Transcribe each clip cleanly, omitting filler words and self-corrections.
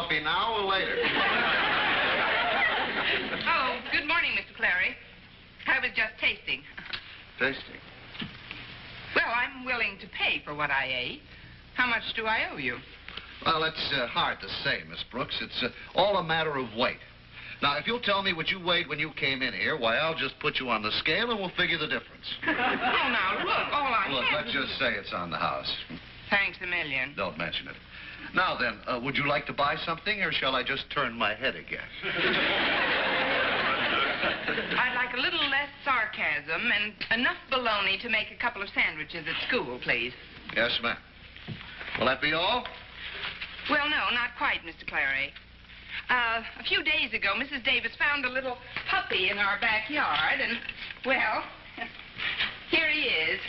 coffee now or later? Oh, good morning, Mr. Clary. I was just tasting. Tasting? Well, I'm willing to pay for what I ate. How much do I owe you? Well, it's hard to say, Miss Brooks. It's all a matter of weight. Now, if you'll tell me what you weighed when you came in here, why, I'll just put you on the scale and we'll figure the difference. Oh, now, look, all I Look, have let's just say it's on the house. Thanks a million. Don't mention it. Now then, would you like to buy something, or shall I just turn my head again? I'd like a little less sarcasm and enough bologna to make a couple of sandwiches at school, please. Yes, ma'am. Will that be all? Well, no, not quite, Mr. Clary. A few days ago, Mrs. Davis found a little puppy in our backyard, and, well, here he is.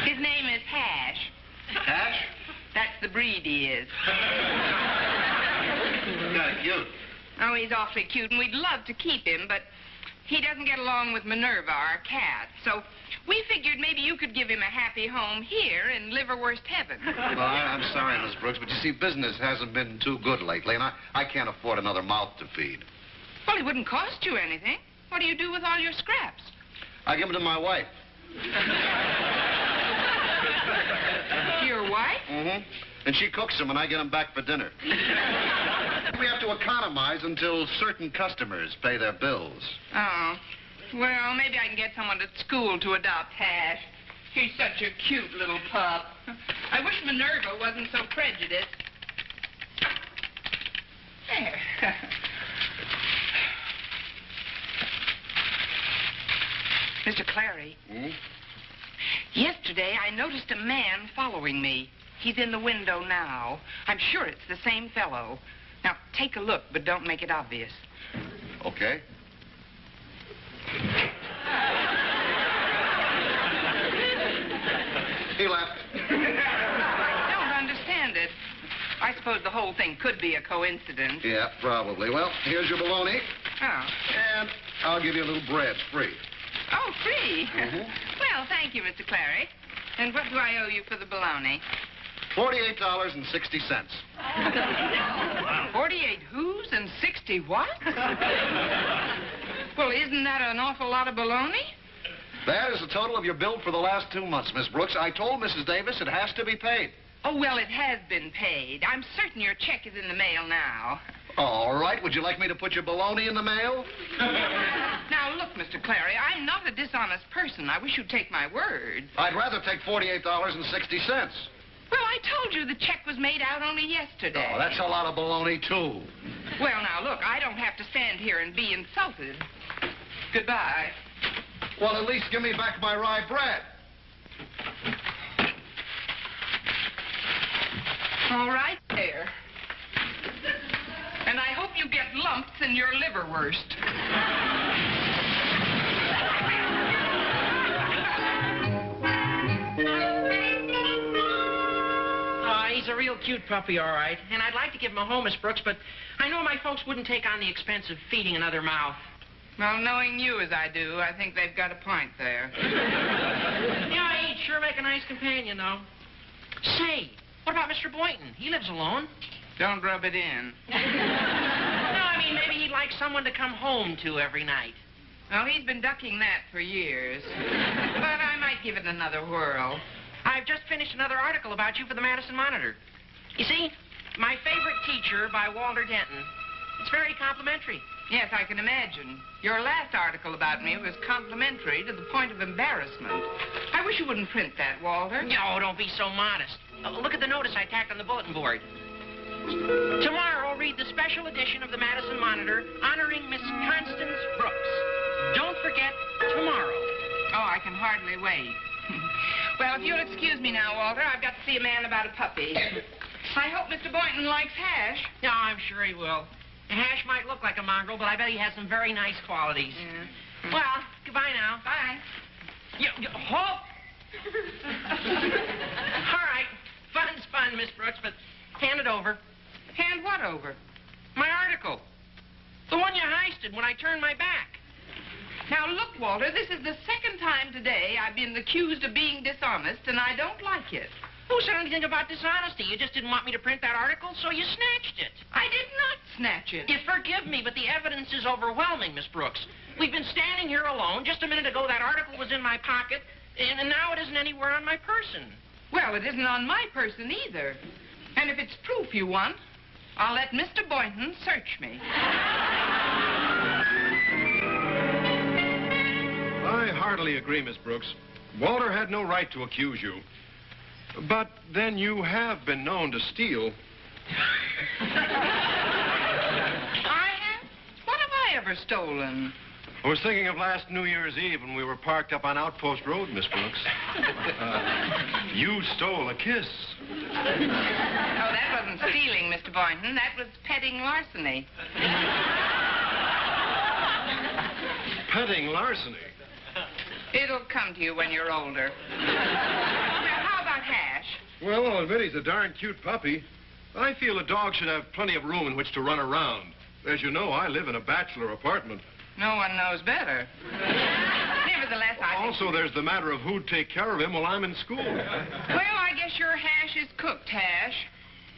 His name is Hash. Hash? That's the breed he is. Kind of cute. Oh, he's awfully cute, and we'd love to keep him, but he doesn't get along with Minerva, our cat. So we figured maybe you could give him a happy home here in Liverwurst Heaven. Well, I'm sorry, Miss Brooks, but you see, business hasn't been too good lately, and I can't afford another mouth to feed. Well, it wouldn't cost you anything. What do you do with all your scraps? I give them to my wife. Your wife? Mm-hmm. And she cooks them, and I get them back for dinner. We have to economize until certain customers pay their bills. Oh. Well, maybe I can get someone at school to adopt Hash. He's such a cute little pup. I wish Minerva wasn't so prejudiced. There. Mr. Clary. Hmm? Yesterday, I noticed a man following me. He's in the window now. I'm sure it's the same fellow. Now, take a look, but don't make it obvious. Okay. He left. I don't understand it. I suppose the whole thing could be a coincidence. Yeah, probably. Well, here's your bologna. Oh. And I'll give you a little bread, free. Oh, free? Mm-hmm. Well, thank you, Mr. Clary. And what do I owe you for the bologna? $48.60. 48 who's and 60 what? Well, isn't that an awful lot of bologna? That is the total of your bill for the last 2 months, Miss Brooks. I told Mrs. Davis it has to be paid. Oh, well, it has been paid. I'm certain your check is in the mail now. All right. Would you like me to put your bologna in the mail? Now, look, Mr. Clary, I'm not a dishonest person. I wish you'd take my word. I'd rather take $48.60. Well, I told you the check was made out only yesterday. Oh, that's a lot of bologna, too. Well, now, look, I don't have to stand here and be insulted. Goodbye. Well, at least give me back my rye bread. All right, there. And I hope you get lumps in your liverwurst. He's a real cute puppy, all right. And I'd like to give him a home, Miss Brooks, but I know my folks wouldn't take on the expense of feeding another mouth. Well, knowing you as I do, I think they've got a point there. Yeah, he'd sure make a nice companion, though. Say, what about Mr. Boynton? He lives alone. Don't rub it in. No, I mean, maybe he'd like someone to come home to every night. Well, he's been ducking that for years. But I might give it another whirl. I've just finished another article about you for the Madison Monitor. You see, My Favorite Teacher by Walter Denton. It's very complimentary. Yes, I can imagine. Your last article about me was complimentary to the point of embarrassment. I wish you wouldn't print that, Walter. No, don't be so modest. Look at the notice I tacked on the bulletin board. Tomorrow, read the special edition of the Madison Monitor honoring Miss Constance Brooks. Don't forget, tomorrow. Oh, I can hardly wait. Well, if you'll excuse me now, Walter, I've got to see a man about a puppy. I hope Mr. Boynton likes Hash. No, I'm sure he will. Hash might look like a mongrel, but I bet he has some very nice qualities. Yeah. Well, goodbye now. Bye. Halt! All right. Fun's fun, Miss Brooks, but hand it over. Hand what over? My article. The one you heisted when I turned my back. Now, look, Walter, this is the second time today I've been accused of being dishonest, and I don't like it. Who said anything about dishonesty? You just didn't want me to print that article, so you snatched it. I did not snatch it. You forgive me, but the evidence is overwhelming, Miss Brooks. We've been standing here alone. Just a minute ago, that article was in my pocket, and now it isn't anywhere on my person. Well, it isn't on my person either. And if it's proof you want, I'll let Mr. Boynton search me. I heartily agree, Miss Brooks. Walter had no right to accuse you. But then you have been known to steal. I have? What have I ever stolen? I was thinking of last New Year's Eve when we were parked up on Outpost Road, Miss Brooks. You stole a kiss. Oh, that wasn't stealing, Mr. Boynton. That was petting larceny. Petting larceny? It'll come to you when you're older. Now, how about Hash? Well, I'll admit he's a darn cute puppy. I feel a dog should have plenty of room in which to run around. As you know, I live in a bachelor apartment. No one knows better. Nevertheless, Also, there's the matter of who'd take care of him while I'm in school. Well, I guess your hash is cooked, Hash.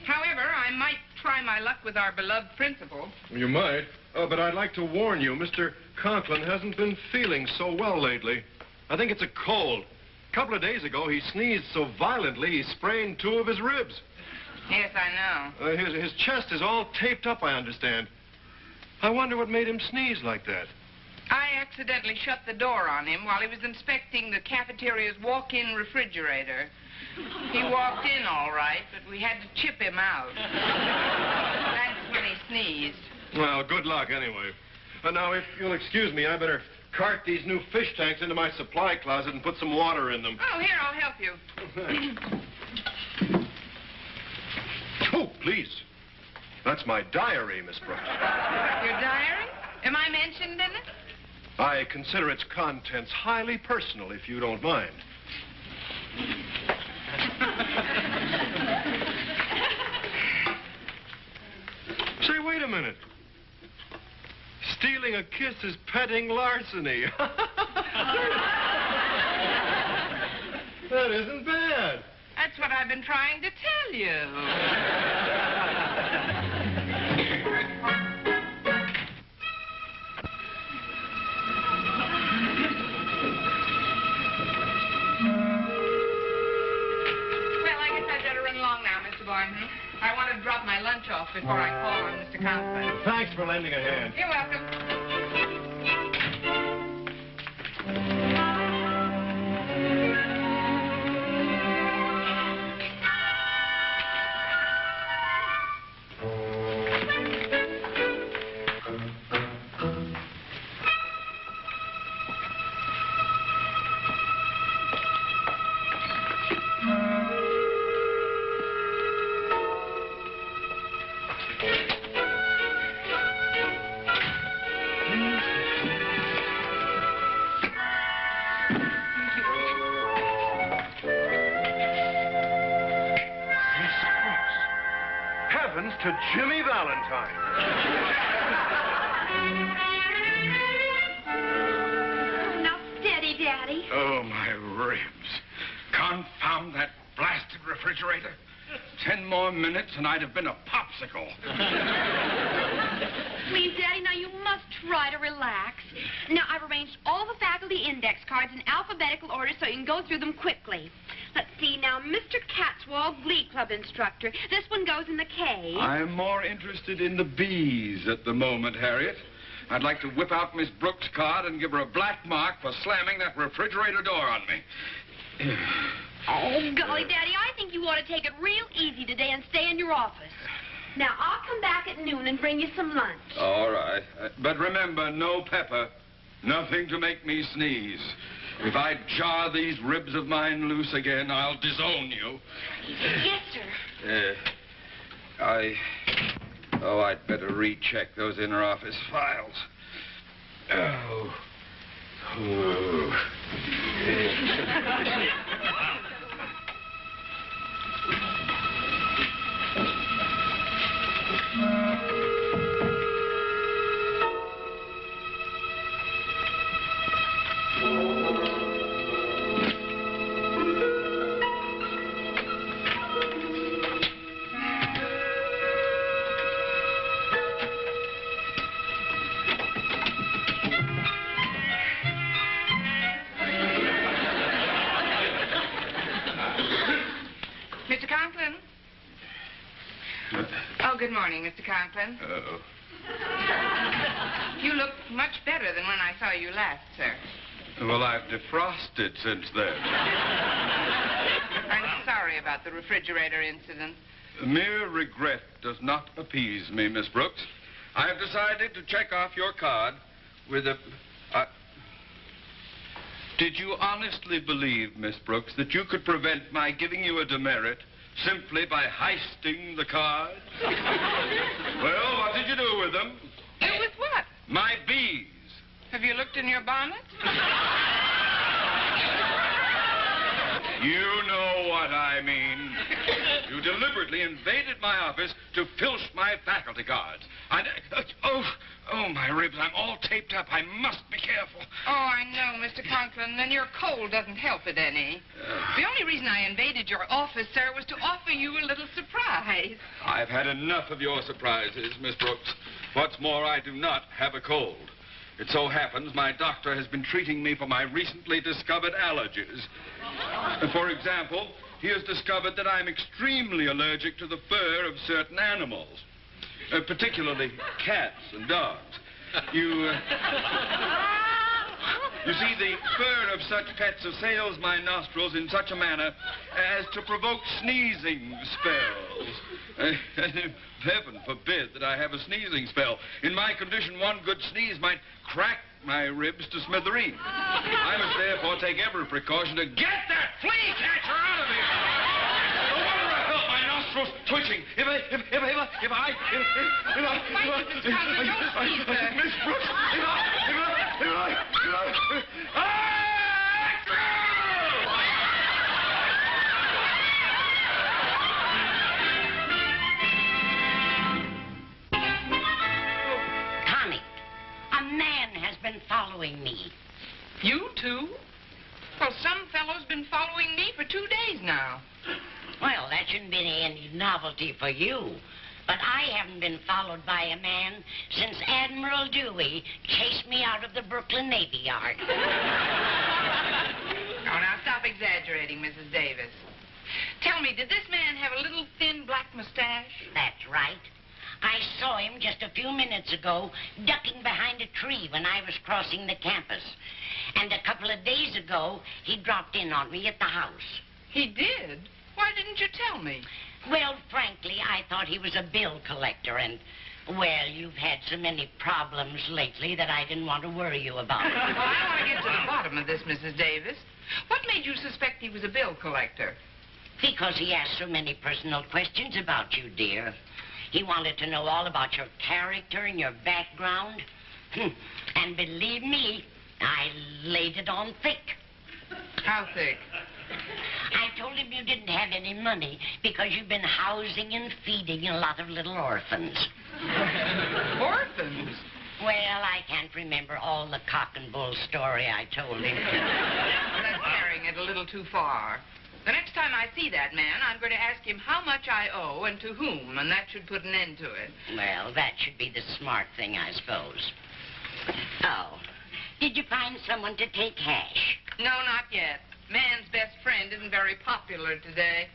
However, I might try my luck with our beloved principal. You might. But I'd like to warn you, Mr. Conklin hasn't been feeling so well lately. I think it's a cold. A couple of days ago, he sneezed so violently he sprained 2 of his ribs. Yes, I know. His chest is all taped up, I understand. I wonder what made him sneeze like that. I accidentally shut the door on him while he was inspecting the cafeteria's walk-in refrigerator. He walked in all right, but we had to chip him out. That's when he sneezed. Well, good luck anyway. Now, if you'll excuse me, I better cart these new fish tanks into my supply closet and put some water in them. Oh, here, I'll help you. Oh, please. That's my diary, Miss Brooks. Your diary? Am I mentioned in it? I consider its contents highly personal, if you don't mind. Say, wait a minute. Stealing a kiss is petting larceny. That isn't bad. That's what I've been trying to tell you. Well, I guess I'd better run along now, Mr. Boynton. I want to drop my lunch off before I call on Mr. Conklin. Thanks for lending a hand. You're welcome. To Jimmy Valentine. Now steady, Daddy. Oh, my ribs. Confound that blasted refrigerator. 10 more minutes and I'd have been a popsicle. Please, Daddy, now you must try to relax. Now, I've arranged all the faculty index cards in alphabetical order so you can go through them quickly. Let's see, now, Mr. Catswall, Glee Club instructor. This one goes in the K. I'm more interested in the B's at the moment, Harriet. I'd like to whip out Miss Brooks' card and give her a black mark for slamming that refrigerator door on me. Oh, golly, Daddy, I think you ought to take it real easy today and stay in your office. Now, I'll come back at noon and bring you some lunch. All right. But remember, no pepper. Nothing to make me sneeze. If I jar these ribs of mine loose again, I'll disown you. Yes, sir. I'd better recheck those inner office files. Oh. good morning, Mr. Conklin. Uh-oh. You look much better than when I saw you last, sir. Well, I've defrosted since then. I'm sorry about the refrigerator incident. Mere regret does not appease me, Miss Brooks. I have decided to check off your card with a... Did you honestly believe, Miss Brooks, that you could prevent my giving you a demerit simply by heisting the cards? Well, what did you do with them? With what? My bees. Have you looked in your bonnet? You know what I mean. You deliberately invaded my office to filch my faculty cards. Oh, my ribs, I'm all taped up. I must be careful. Oh, I know, Mr. Conklin, and your cold doesn't help it any. The only reason I invaded your office, sir, was to offer you a little surprise. I've had enough of your surprises, Miss Brooks. What's more, I do not have a cold. It so happens my doctor has been treating me for my recently discovered allergies. For example, he has discovered that I'm extremely allergic to the fur of certain animals, particularly cats and dogs. You see, the fur of such pets assails my nostrils in such a manner as to provoke sneezing spells. Heaven forbid that I have a sneezing spell. In my condition, one good sneeze might crack my ribs to smithereens. I must therefore take every precaution to get that flea catcher out of here. No wonder I felt my nostrils twitching. Miss Brooks, Connie, a man has been following me. You too? Well, some fellow's been following me for 2 days now. Well, that shouldn't be any novelty for you. But I haven't been followed by a man since Admiral Dewey chased me out of the Brooklyn Navy Yard. Oh, now stop exaggerating, Mrs. Davis. Tell me, did this man have a little thin black mustache? That's right. I saw him just a few minutes ago ducking behind a tree when I was crossing the campus. And a couple of days ago, he dropped in on me at the house. He did? Why didn't you tell me? Well, frankly, I thought he was a bill collector, and, well, you've had so many problems lately that I didn't want to worry you about it. Well, I want to get to the bottom of this, Mrs. Davis. What made you suspect he was a bill collector? Because he asked so many personal questions about you, dear. He wanted to know all about your character and your background. And believe me, I laid it on thick. How thick? I told him you didn't have any money because you've been housing and feeding a lot of little orphans. Orphans? Well, I can't remember all the cock and bull story I told him. Well, that's carrying it a little too far. The next time I see that man, I'm going to ask him how much I owe and to whom, and that should put an end to it. Well, that should be the smart thing, I suppose. Oh, did you find someone to take hash? No, not yet. Man's best friend isn't very popular today.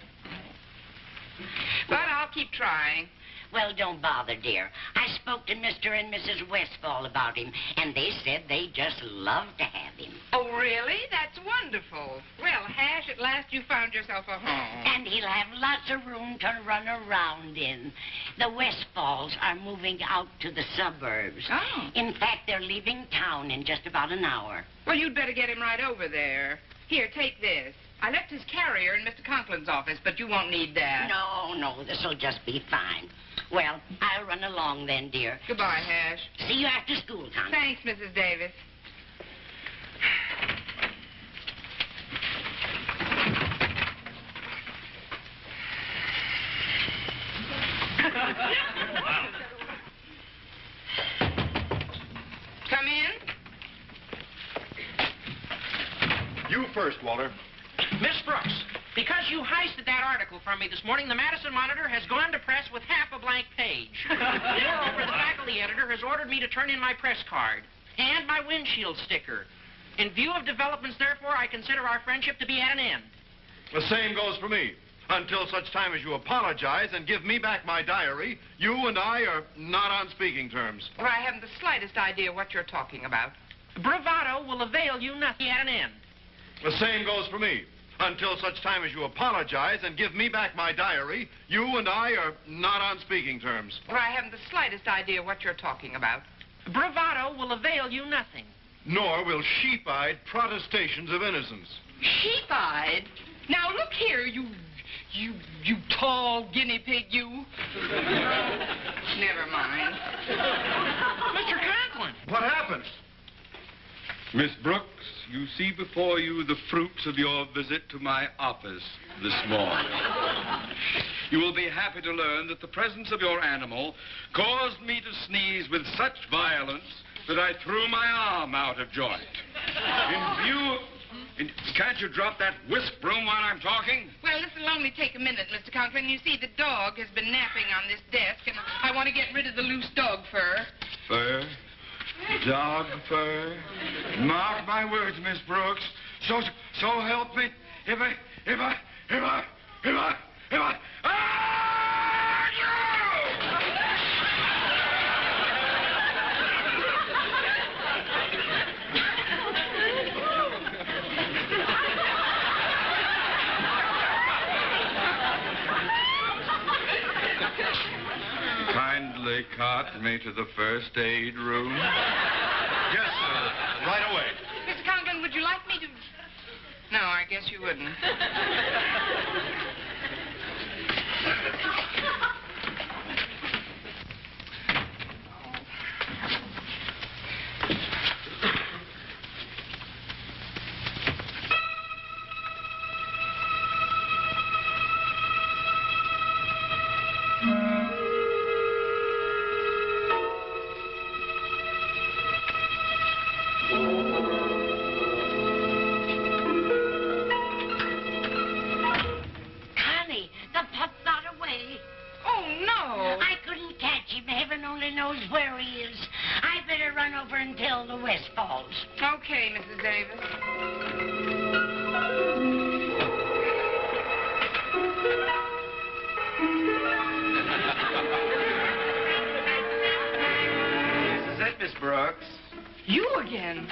But I'll keep trying. Well, don't bother, dear. I spoke to Mr. and Mrs. Westfall about him, and they said they just love to have him. Oh, really? That's wonderful. Well, Hash, at last you found yourself a home. And he'll have lots of room to run around in. The Westfalls are moving out to the suburbs. Oh. In fact, they're leaving town in just about an hour. Well, you'd better get him right over there. Here, take this. I left his carrier in Mr. Conklin's office, but you won't need that. No, this'll just be fine. Well, I'll run along then, dear. Goodbye, Hash. See you after school, Connie. Thanks, Mrs. Davis. Come in. You first, Walter. Miss Brooks, because you heisted that article from me this morning, the Madison Monitor has gone to press with half a blank page. Moreover, the faculty editor has ordered me to turn in my press card and my windshield sticker. In view of developments, therefore, I consider our friendship to be at an end. The same goes for me. Until such time as you apologize and give me back my diary, you and I are not on speaking terms. Well, I haven't the slightest idea what you're talking about. Bravado will avail you nothing at an end. The same goes for me. Until such time as you apologize and give me back my diary, you and I are not on speaking terms. Well, I haven't the slightest idea what you're talking about. Bravado will avail you nothing. Nor will sheep-eyed protestations of innocence. Sheep-eyed? Now, look here, you tall guinea pig, you. Never mind. Mr. Conklin. What happened? Miss Brooks, you see before you the fruits of your visit to my office this morning. You will be happy to learn that the presence of your animal caused me to sneeze with such violence that I threw my arm out of joint. Can't you drop that whisk broom while I'm talking? Well, this will only take a minute, Mr. Conklin. You see, the dog has been napping on this desk, and I want to get rid of the loose dog fur. Fur? Dog fur? Mark my words, Miss Brooks. So help me. If I... Kindly cart me to the first aid room. Yes, sir. Right away. Mr. Conklin, would you like me to... No, I guess you wouldn't. Connie, the pup's not away. Oh, no. I couldn't catch him. Heaven only knows where he is. I better run over and tell the Westfalls. Okay, Mrs. Davis. This is it, Miss Brooks. You again?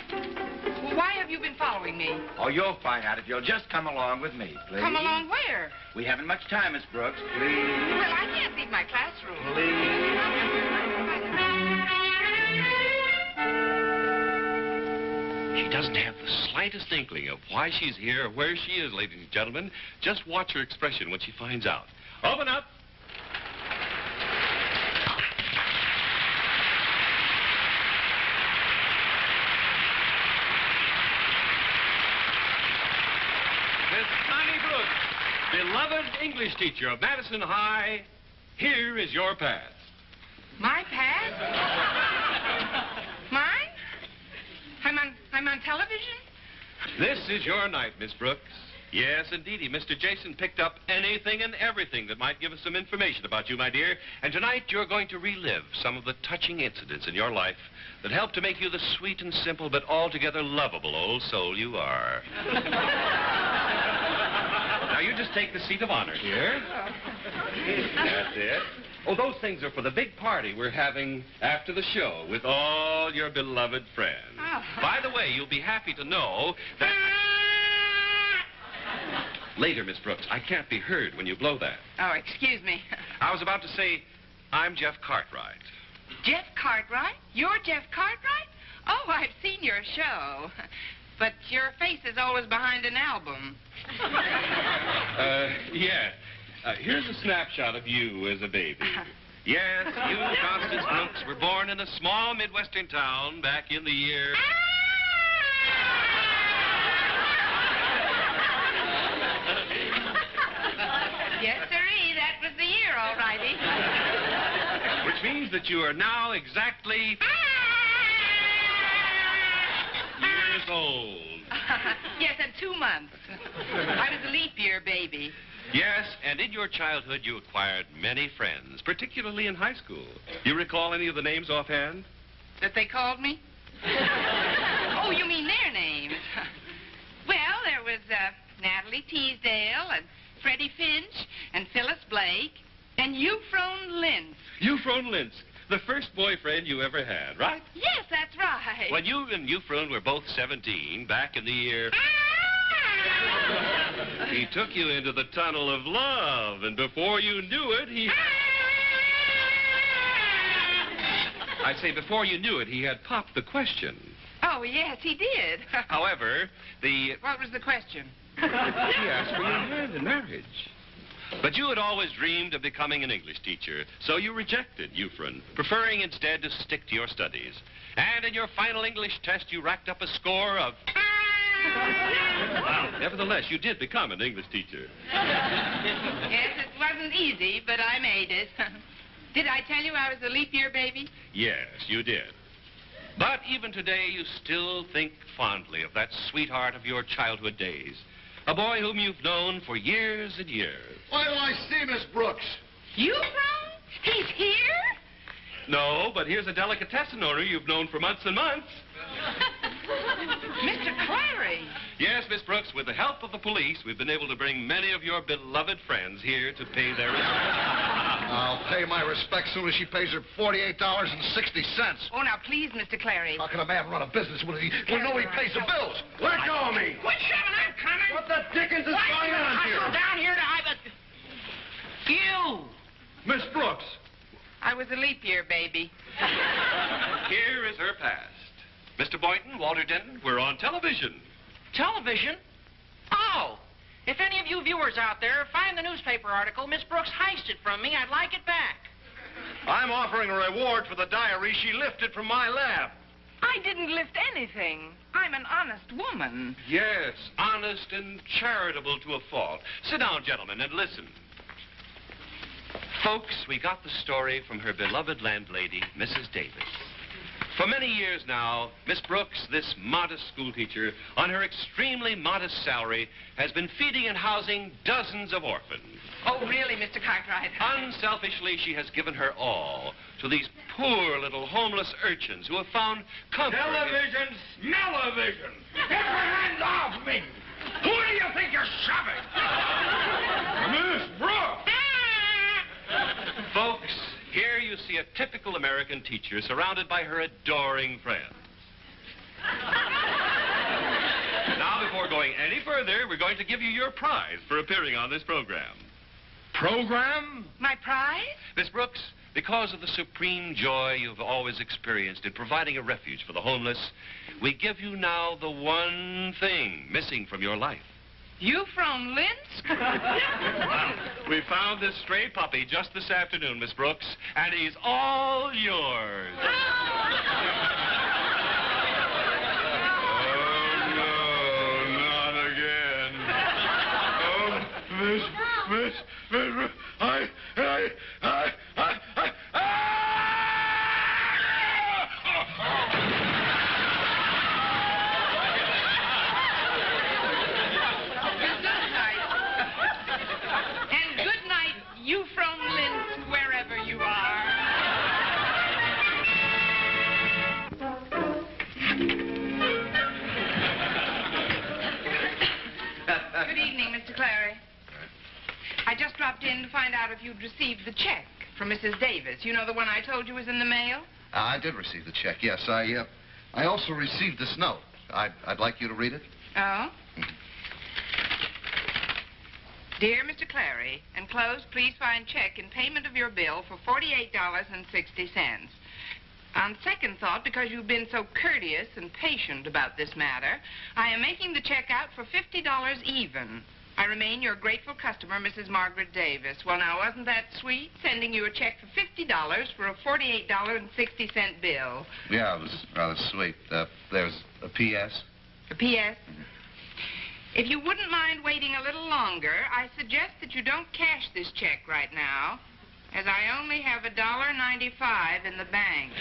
Well, why have you been following me? Oh, you'll find out if you'll just come along with me, please. Come along where? We haven't much time, Miss Brooks. Please. Well, I can't leave my classroom. She doesn't have the slightest inkling of why she's here or where she is, ladies and gentlemen. Just watch her expression when she finds out. Open up. Miss Connie Brooks, beloved English teacher of Madison High, here is your pass. My pass? Mine? I'm on television? This is your night, Miss Brooks. Yes, indeedy. Mr. Jason picked up anything and everything that might give us some information about you, my dear. And tonight you're going to relive some of the touching incidents in your life that helped to make you the sweet and simple but altogether lovable old soul you are. Now, you just take the seat of honor here. That's it. Oh, those things are for the big party we're having after the show with all your beloved friends. Oh. By the way, you'll be happy to know that... Later, Miss Brooks, I can't be heard when you blow that. Oh, excuse me. I was about to say, I'm Jeff Cartwright. Jeff Cartwright? You're Jeff Cartwright? Oh, I've seen your show. But your face is always behind an album. Yeah. Here's a snapshot of you as a baby. Yes, you, Constance Brooks, were born in a small Midwestern town back in the year... Yes, sirree, that was the year, all righty. Which means that you are now exactly... years old. Yes, and 2 months. I was a leap year baby. Yes, and in your childhood you acquired many friends, particularly in high school. You recall any of the names offhand? That they called me? Oh, you mean their names? Well, there was Natalie Teasdale and Freddie Finch and Phyllis Blake and Euphron Lentz. Euphron Lentz, the first boyfriend you ever had, right? Yes, that's right. When you and Euphron were both 17, back in the year... He took you into the tunnel of love, and before you knew it, I'd say before you knew it, he had popped the question. Oh, yes, he did. However, What was the question? He asked for your hand in marriage. But you had always dreamed of becoming an English teacher, so you rejected Euphron, preferring instead to stick to your studies. And in your final English test, you racked up a score of... Well, nevertheless, you did become an English teacher. Yes, it wasn't easy, but I made it. Did I tell you I was a leap year baby? Yes, you did. But even today, you still think fondly of that sweetheart of your childhood days. A boy whom you've known for years and years. Why do I see Miss Brooks? Euphron? He's here? No, but here's a delicatessen owner you've known for months and months. Mr. Clary. Yes, Miss Brooks, with the help of the police, we've been able to bring many of your beloved friends here to pay their respects. I'll pay my respects soon as she pays her $48.60. Oh, now, please, Mr. Clary. How can a man run a business when nobody pays the bills? Let go of me! Quit shoving, I'm coming. What the dickens is going on I go here? down here to You! Miss Brooks! I was a leap year baby. Here is her past. Mr. Boynton, Walter Denton, we're on television. Television? Oh! If any of you viewers out there find the newspaper article Miss Brooks heisted from me, I'd like it back. I'm offering a reward for the diary she lifted from my lap. I didn't lift anything. I'm an honest woman. Yes, honest and charitable to a fault. Sit down, gentlemen, and listen. Folks, we got the story from her beloved landlady, Mrs. Davis. For many years now, Miss Brooks, this modest schoolteacher, on her extremely modest salary, has been feeding and housing dozens of orphans. Oh, really, Mr. Cartwright? Unselfishly, she has given her all to these poor little homeless urchins who have found comfort. Television, smell-o-vision. Get your hands off me. Who do you think you're shoving? Miss Brooks. Folks, here you see a typical American teacher surrounded by her adoring friends. Now, before going any further, we're going to give you your prize for appearing on this program. Program? My prize? Miss Brooks, because of the supreme joy you've always experienced in providing a refuge for the homeless, we give you now the one thing missing from your life. Euphron Lentz? We found this stray puppy just this afternoon, Miss Brooks, and he's all yours. Oh, no, not again. Oh, Miss, And good night, Euphron Lentz, wherever you are. Good evening, Mr. Clary. I just dropped in to find out if you'd received the check from Mrs. Davis. You know, the one I told you was in the mail? I did receive the check, yes. I also received this note. I'd like you to read it. Oh? Dear Mr. Clary, enclosed, please find check in payment of your bill for $48.60. On second thought, because you've been so courteous and patient about this matter, I am making the check out for $50 even. I remain your grateful customer, Mrs. Margaret Davis. Well, now, wasn't that sweet, sending you a check for $50 for a $48.60 bill? Yeah, it was rather sweet. There's a P.S. A P.S.? If you wouldn't mind waiting a little longer, I suggest that you don't cash this check right now, as I only have $1.95 in the bank.